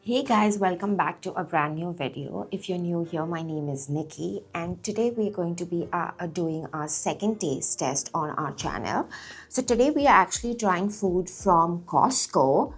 Hey guys, welcome back to a brand new video. If you're new here, my name is Nikki, and today we're going to be doing our second taste test on our channel. So today we are actually trying food from Costco.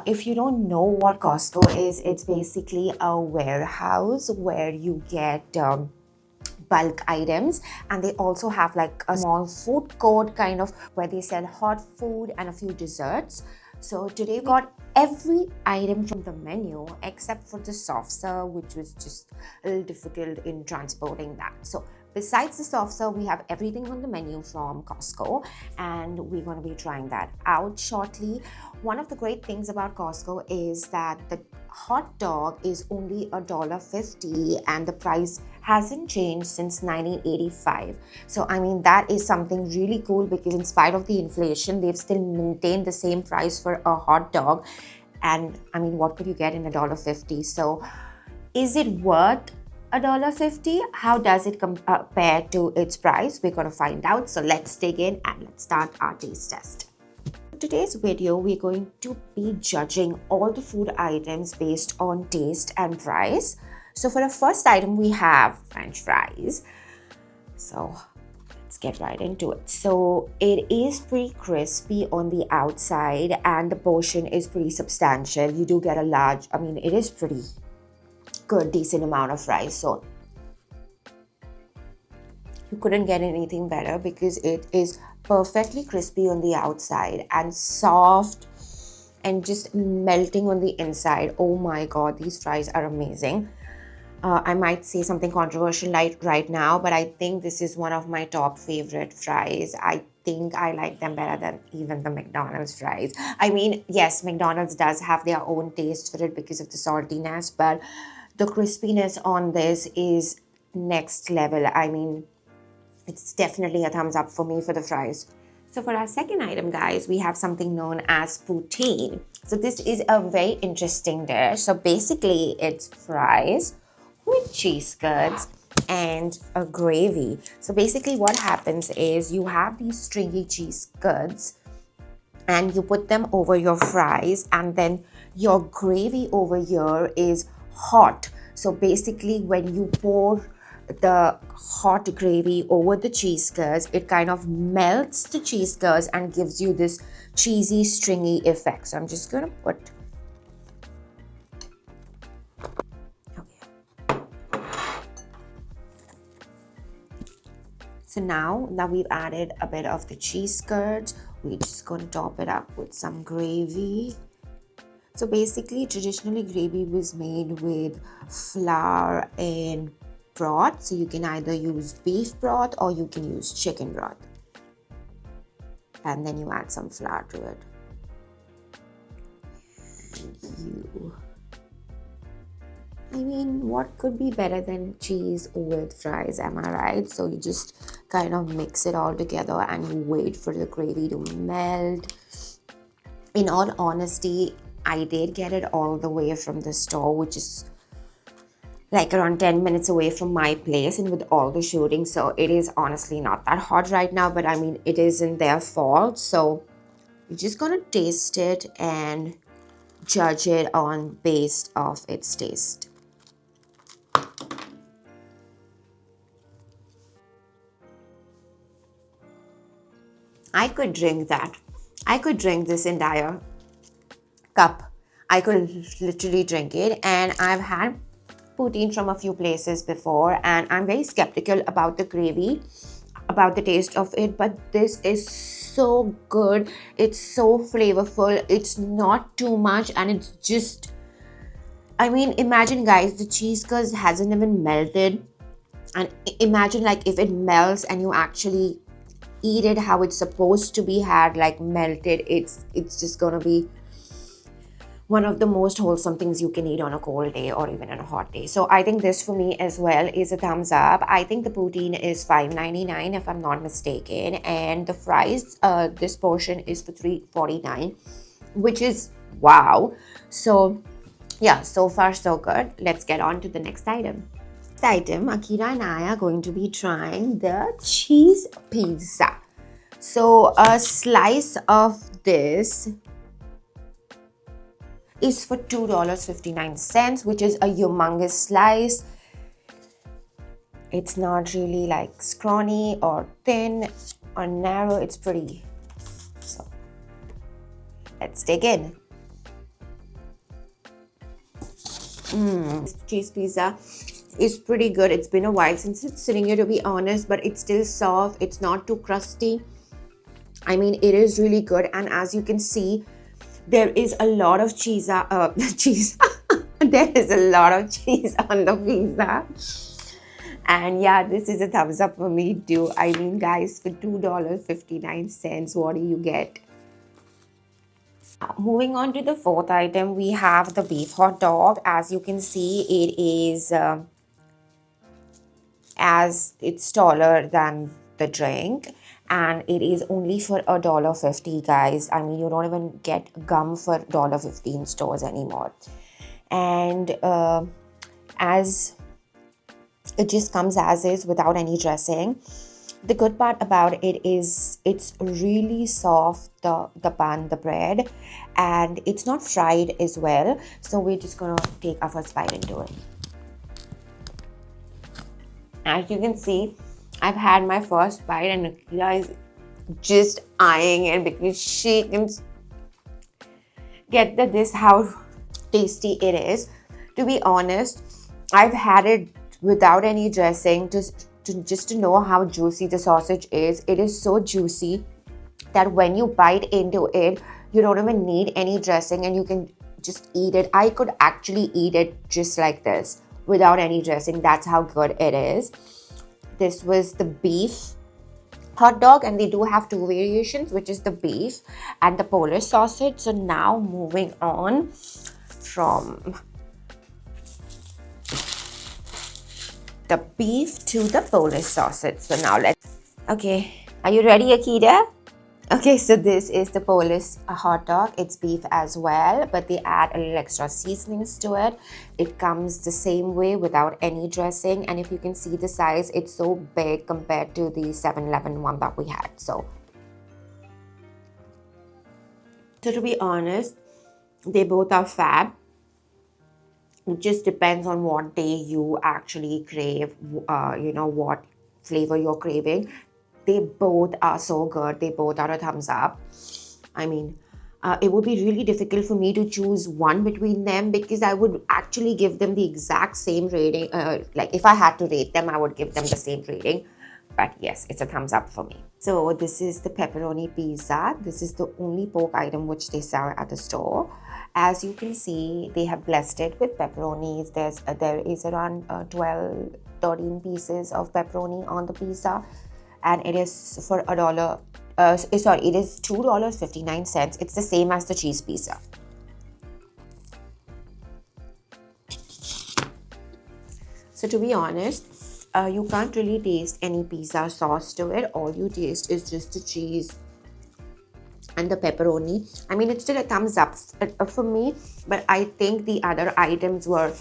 If you don't know what Costco is, it's basically a warehouse where you get bulk items, and they also have like a small food court kind of where they sell hot food and a few desserts. So today we got every item from the menu except for the soft serve, which was just a little difficult in transporting that. So besides the soft serve, we have everything on the menu from Costco, and we're going to be trying that out shortly. One of the great things about Costco is that the hot dog is only $1.50 and the price hasn't changed since 1985. So I mean, that is something really cool because in spite of the inflation, they've still maintained the same price for a hot dog. And I mean, what could you get in $1.50? So is it worth $1.50? How does it compare to its price? We're going to find out. So let's dig in and let's start our taste test. Today's video, we're going to be judging all the food items based on taste and price. So for the first item, we have French fries. So let's get right into it. So it is pretty crispy on the outside and the portion is pretty substantial. You do get a large, I mean, it is pretty good, decent amount of fries. So you couldn't get anything better because it is perfectly crispy on the outside and soft and just melting on the inside. Oh my god, these fries are amazing. I might say something controversial right now, but I think this is one of my top favorite fries. I think I like them better than even the McDonald's fries. I mean, yes, McDonald's does have their own taste for it because of the saltiness, but the crispiness on this is next level. I mean, it's definitely a thumbs up for me for the fries. So for our second item, guys, we have something known as poutine. So this is a very interesting dish. So basically, it's fries with cheese curds and a gravy. So basically what happens is you have these stringy cheese curds and you put them over your fries, and then your gravy over here is hot. So basically when you pour the hot gravy over the cheese curds, it kind of melts the cheese curds and gives you this cheesy stringy effect. So I'm just gonna put, so now we've added a bit of the cheese curds, we're just going to top it up with some gravy. So basically, traditionally gravy was made with flour and broth. So you can either use beef broth or you can use chicken broth. And then you add some flour to it. I mean, what could be better than cheese with fries, am I right? So you just kind of mix it all together and you wait for the gravy to melt. In all honesty, I did get it all the way from the store, which is like around 10 minutes away from my place, and with all the shooting, so it is honestly not that hot right now, but I mean, it isn't their fault. So we're just gonna taste it and judge it on based off its taste. I could drink that. I could drink this entire cup. I could literally drink it, and I've had poutine from a few places before, and I'm very skeptical about the gravy, about the taste of it, but this is so good. It's so flavorful. It's not too much, and it's just, I mean, imagine guys, the cheese curds hasn't even melted, and imagine like if it melts and you actually eat it how it's supposed to be had, like melted, it's just gonna be one of the most wholesome things you can eat on a cold day or even on a hot day. So I think this for me as well is a thumbs up. I think the poutine is $5.99 if I'm not mistaken, and the fries, this portion is for $3.49, which is wow. So yeah, so far so good. Let's get on to the next item. Next item, Akira and I are going to be trying the cheese pizza. So a slice of this is for $2.59, which is a humongous slice. It's not really like scrawny or thin or narrow. It's pretty. So let's dig in. Cheese pizza is pretty good. It's been a while since it's sitting here, to be honest, but it's still soft. It's not too crusty. I mean, it is really good. And as you can see, there is a lot of cheese. There is a lot of cheese on the pizza. And yeah, this is a thumbs up for me too. I mean, guys, for $2.59, what do you get? Moving on to the fourth item, we have the beef hot dog. As you can see, it is as it's taller than the drink, and it is only for $1.50, guys. I mean, you don't even get gum for $1.50 in stores anymore. And as it just comes as is without any dressing. The good part about it is it's really soft, the bun, the bread, and it's not fried as well. So we're just gonna take our first bite into it. As you can see, I've had my first bite and Nikita is just eyeing it because she can get this how tasty it is. To be honest, I've had it without any dressing just to know how juicy the sausage is. It is so juicy that when you bite into it, you don't even need any dressing and you can just eat it. I could actually eat it just like this without any dressing. That's how good it is. This was the beef hot dog, and they do have two variations, which is the beef and the Polish sausage. So now moving on from the beef to the Polish sausage. So now okay, are you ready, Akita? Okay, so this is the Polish hot dog. It's beef as well, but they add a little extra seasonings to it. It comes the same way without any dressing. And if you can see the size, it's so big compared to the 7-Eleven one that we had. So to be honest, they both are fab. It just depends on what day you actually crave, what flavor you're craving. They both are so good. They both are a thumbs up. I mean, it would be really difficult for me to choose one between them because I would actually give them the exact same rating. Like if I had to rate them, I would give them the same rating. But yes, it's a thumbs up for me. So this is the pepperoni pizza. This is the only pork item which they sell at the store. As you can see, they have blessed it with pepperonis. There is around 12, 13 pieces of pepperoni on the pizza. And it is for it is $2.59. It's the same as the cheese pizza. So to be honest, you can't really taste any pizza sauce to it. All you taste is just the cheese and the pepperoni. I mean, it's still a thumbs up for me, but I think the other items were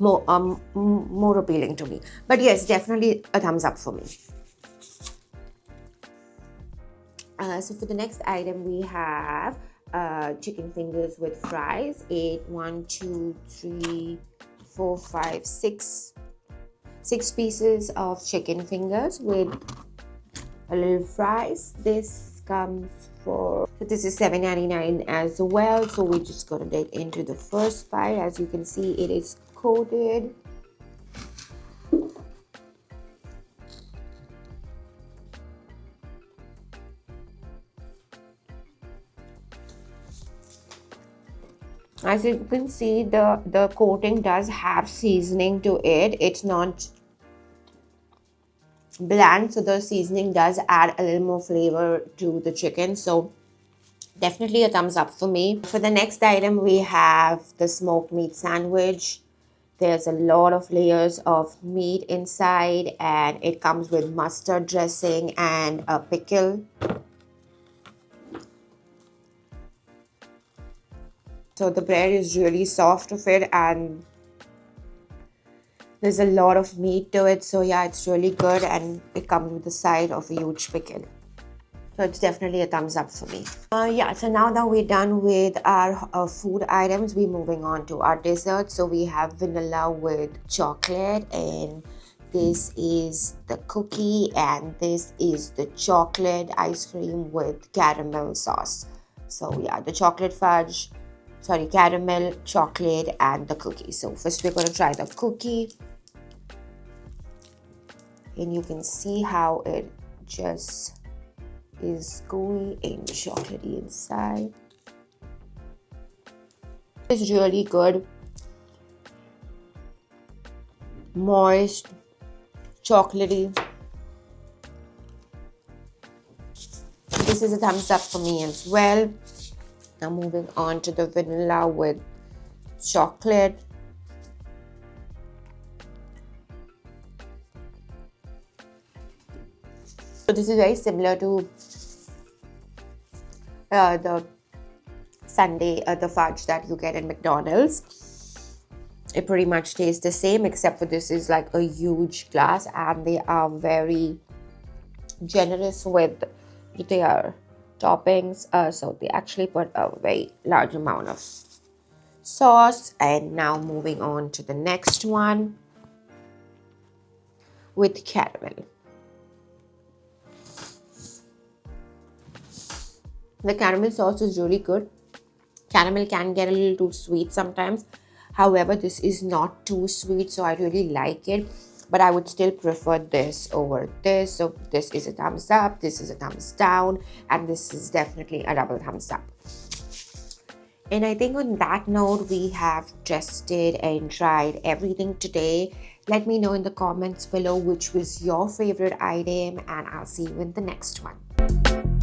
more appealing to me. But yes, definitely a thumbs up for me. So for the next item, we have chicken fingers with fries. 6 pieces of chicken fingers with a little fries. This comes for, so this is $7.99 as well. So we're just gonna dig into the first bite. As you can see, it is coated. As you can see, the coating does have seasoning to it. It's not bland, so the seasoning does add a little more flavor to the chicken. So definitely a thumbs up for me. For the next item, we have the smoked meat sandwich. There's a lot of layers of meat inside, and it comes with mustard dressing and a pickle. So the bread is really soft of it, and there's a lot of meat to it. So yeah, it's really good, and it comes with the side of a huge pickle. So it's definitely a thumbs up for me. Yeah, so now that we're done with our food items, we're moving on to our dessert. So we have vanilla with chocolate, and this is the cookie, and this is the chocolate ice cream with caramel sauce. So yeah, the caramel, chocolate, and the cookie. So first we're going to try the cookie. And you can see how it just is gooey and chocolatey inside. It's really good, moist, chocolatey. This is a thumbs up for me as well. Now moving on to the vanilla with chocolate. So this is very similar to the sundae, the fudge that you get in McDonald's. It pretty much tastes the same, except for this is like a huge glass, and they are very generous with their toppings. So they actually put a very large amount of sauce. And now moving on to the next one with caramel. The caramel sauce is really good. Caramel can get a little too sweet sometimes. However, this is not too sweet, so I really like it. But I would still prefer this over this. So this is a thumbs up, this is a thumbs down, and this is definitely a double thumbs up. And I think on that note, we have tested and tried everything today. Let me know in the comments below which was your favorite item, and I'll see you in the next one.